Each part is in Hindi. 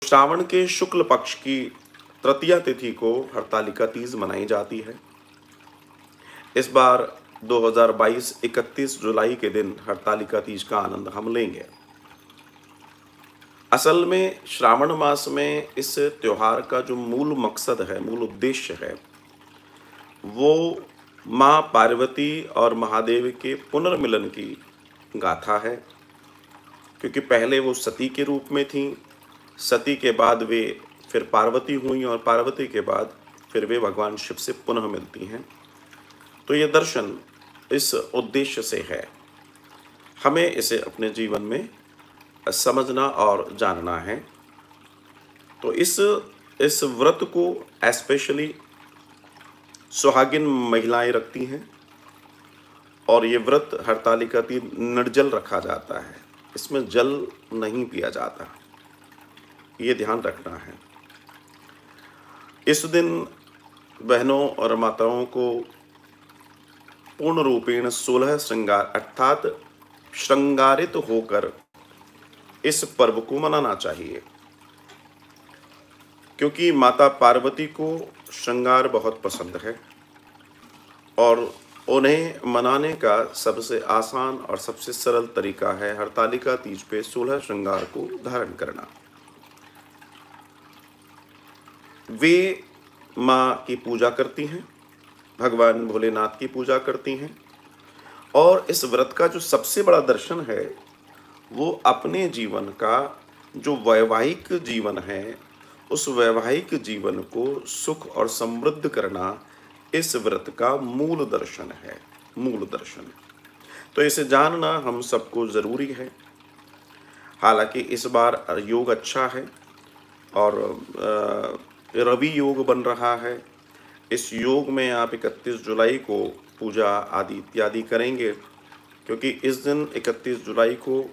श्रावण के शुक्ल पक्ष की तृतीया तिथि को हरतालिका तीज मनाई जाती है। इस बार 2022 31 जुलाई के दिन हरतालिका तीज का आनंद हम लेंगे। असल में श्रावण मास में इस त्योहार का जो मूल मकसद है, मूल उद्देश्य है, वो माँ पार्वती और महादेव के पुनर्मिलन की गाथा है। क्योंकि पहले वो सती के रूप में थीं, सती के बाद वे फिर पार्वती हुई और पार्वती के बाद फिर वे भगवान शिव से पुनः मिलती हैं। तो ये दर्शन इस उद्देश्य से है, हमें इसे अपने जीवन में समझना और जानना है। तो इस व्रत को एस्पेशली सुहागिन महिलाएं रखती हैं और ये व्रत हरतालिका तीज निर्जल रखा जाता है, इसमें जल नहीं पिया जाता, ये ध्यान रखना है। इस दिन बहनों और माताओं को पूर्ण रूपेण 16 श्रृंगार अर्थात श्रृंगारित होकर इस पर्व को मनाना चाहिए, क्योंकि माता पार्वती को श्रृंगार बहुत पसंद है और उन्हें मनाने का सबसे आसान और सबसे सरल तरीका है हरतालिका तीज पे 16 श्रृंगार को धारण करना। वे माँ की पूजा करती हैं, भगवान भोलेनाथ की पूजा करती हैं और इस व्रत का जो सबसे बड़ा दर्शन है वो अपने जीवन का जो वैवाहिक जीवन है, उस वैवाहिक जीवन को सुख और समृद्ध करना इस व्रत का मूल दर्शन है, मूल दर्शन। तो इसे जानना हम सबको ज़रूरी है। हालांकि इस बार योग अच्छा है और रवि योग बन रहा है। इस योग में आप 31 जुलाई को पूजा आदि इत्यादि करेंगे, क्योंकि इस दिन 31 जुलाई को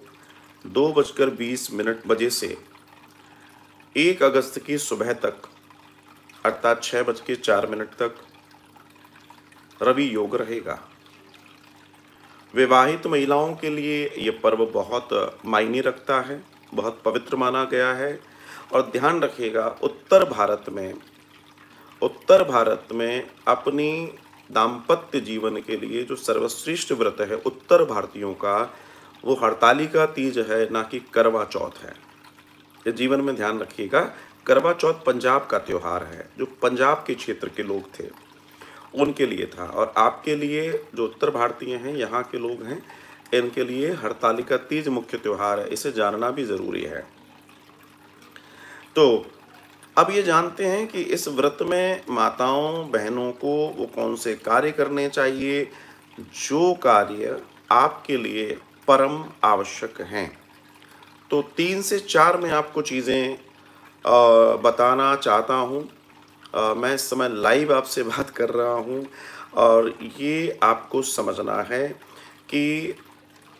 2:20 बजे से 1 अगस्त की सुबह तक अर्थात 6:04 तक रवि योग रहेगा। विवाहित महिलाओं के लिए ये पर्व बहुत मायने रखता है, बहुत पवित्र माना गया है। और ध्यान रखिएगा, उत्तर भारत में अपनी दाम्पत्य जीवन के लिए जो सर्वश्रेष्ठ व्रत है उत्तर भारतीयों का, वो हरतालिका तीज है, ना कि करवा चौथ है। ये जीवन में ध्यान रखिएगा। करवा चौथ पंजाब का त्यौहार है, जो पंजाब के क्षेत्र के लोग थे उनके लिए था, और आपके लिए जो उत्तर भारतीय हैं, यहाँ के लोग हैं, इनके लिए हरतालिका तीज मुख्य त्यौहार है। इसे जानना भी ज़रूरी है। तो अब ये जानते हैं कि इस व्रत में माताओं बहनों को वो कौन से कार्य करने चाहिए, जो कार्य आपके लिए परम आवश्यक हैं। तो 3 से 4 मैं आपको चीज़ें बताना चाहता हूँ। मैं इस समय लाइव आपसे बात कर रहा हूँ और ये आपको समझना है कि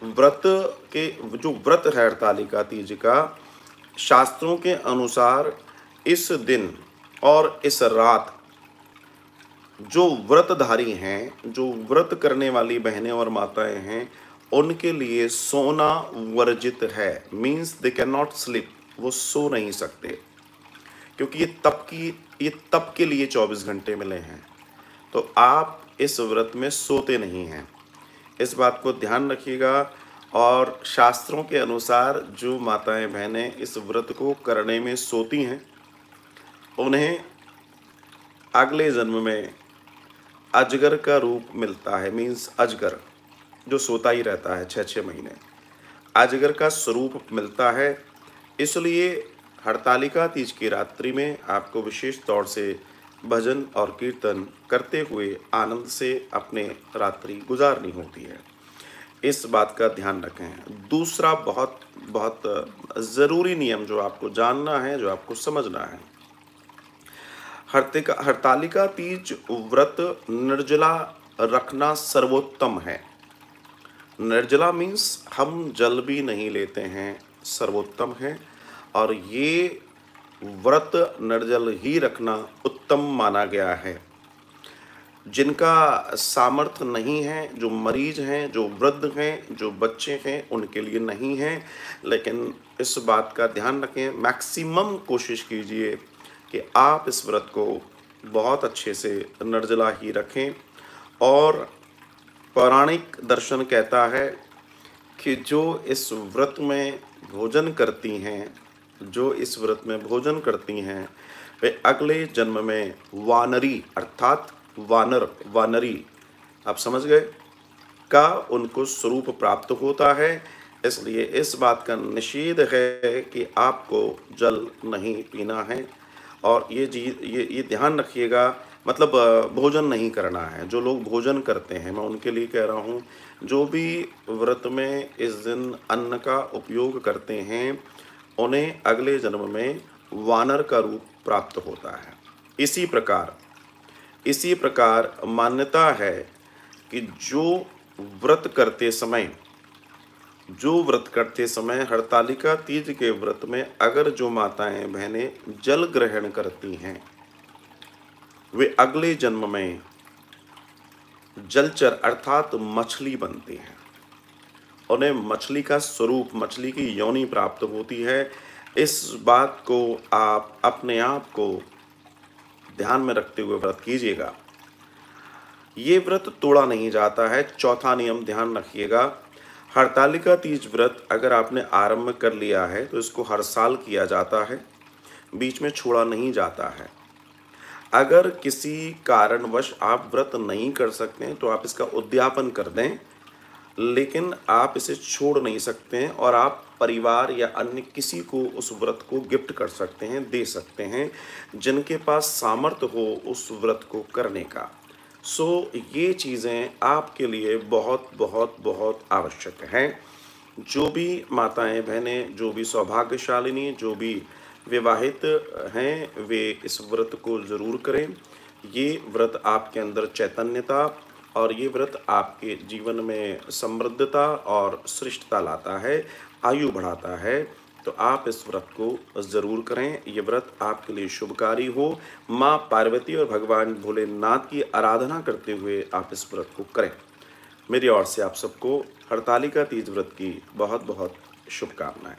जो व्रत है हरतालिका तीज का, शास्त्रों के अनुसार इस दिन और इस रात जो व्रतधारी हैं, जो व्रत करने वाली बहनें और माताएं हैं, उनके लिए सोना वर्जित है। Means they can not sleep, वो सो नहीं सकते, क्योंकि ये तप के लिए 24 घंटे मिले हैं। तो आप इस व्रत में सोते नहीं हैं, इस बात को ध्यान रखिएगा। और शास्त्रों के अनुसार जो माताएं बहनें इस व्रत को करने में सोती हैं, उन्हें अगले जन्म में अजगर का रूप मिलता है। मीन्स अजगर जो सोता ही रहता है 6-6 महीने, अजगर का स्वरूप मिलता है। इसलिए हरतालिका तीज की रात्रि में आपको विशेष तौर से भजन और कीर्तन करते हुए आनंद से अपने रात्रि गुजारनी होती है। इस बात का ध्यान रखें। दूसरा बहुत बहुत ज़रूरी नियम जो आपको जानना है, जो आपको समझना है, हरतालिका तीज व्रत निर्जला रखना सर्वोत्तम है। निर्जला मीन्स हम जल भी नहीं लेते हैं, सर्वोत्तम है। और ये व्रत निर्जल ही रखना उत्तम माना गया है। जिनका सामर्थ्य नहीं है, जो मरीज हैं, जो वृद्ध हैं, जो बच्चे हैं, उनके लिए नहीं है। लेकिन इस बात का ध्यान रखें, मैक्सिमम कोशिश कीजिए कि आप इस व्रत को बहुत अच्छे से निर्जला ही रखें। और पौराणिक दर्शन कहता है कि जो इस व्रत में भोजन करती हैं, जो इस व्रत में भोजन करती हैं, वे अगले जन्म में वानरी अर्थात वानरी, आप समझ गए, का उनको स्वरूप प्राप्त होता है। इसलिए इस बात का निषेध है कि आपको जल नहीं पीना है। और ये ध्यान रखिएगा, मतलब भोजन नहीं करना है। जो लोग भोजन करते हैं, मैं उनके लिए कह रहा हूँ, जो भी व्रत में इस दिन अन्न का उपयोग करते हैं, उन्हें अगले जन्म में वानर का रूप प्राप्त होता है। इसी प्रकार मान्यता है कि जो व्रत करते समय हरतालिका तीज के व्रत में अगर जो माताएं बहनें जल ग्रहण करती हैं, वे अगले जन्म में जलचर अर्थात मछली बनती हैं। उन्हें मछली का स्वरूप, मछली की योनि प्राप्त होती है। इस बात को आप अपने आप को ध्यान में रखते हुए व्रत कीजिएगा। ये व्रत तोड़ा नहीं जाता है। चौथा नियम ध्यान रखिएगा, हरतालिका तीज व्रत अगर आपने आरंभ कर लिया है तो इसको हर साल किया जाता है, बीच में छोड़ा नहीं जाता है। अगर किसी कारणवश आप व्रत नहीं कर सकते हैं तो आप इसका उद्यापन कर दें, लेकिन आप इसे छोड़ नहीं सकते हैं। और आप परिवार या अन्य किसी को उस व्रत को गिफ्ट कर सकते हैं, दे सकते हैं, जिनके पास सामर्थ्य हो उस व्रत को करने का। ये चीज़ें आपके लिए बहुत बहुत बहुत आवश्यक हैं। जो भी माताएं बहनें, जो भी सौभाग्यशालिनी, जो भी विवाहित हैं, वे इस व्रत को ज़रूर करें। ये व्रत आपके अंदर चैतन्यता और ये व्रत आपके जीवन में समृद्धता और श्रेष्ठता लाता है, आयु बढ़ाता है। तो आप इस व्रत को ज़रूर करें। ये व्रत आपके लिए शुभकारी हो। माँ पार्वती और भगवान भोलेनाथ की आराधना करते हुए आप इस व्रत को करें। मेरी ओर से आप सबको हरतालिका तीज व्रत की बहुत बहुत शुभकामनाएं।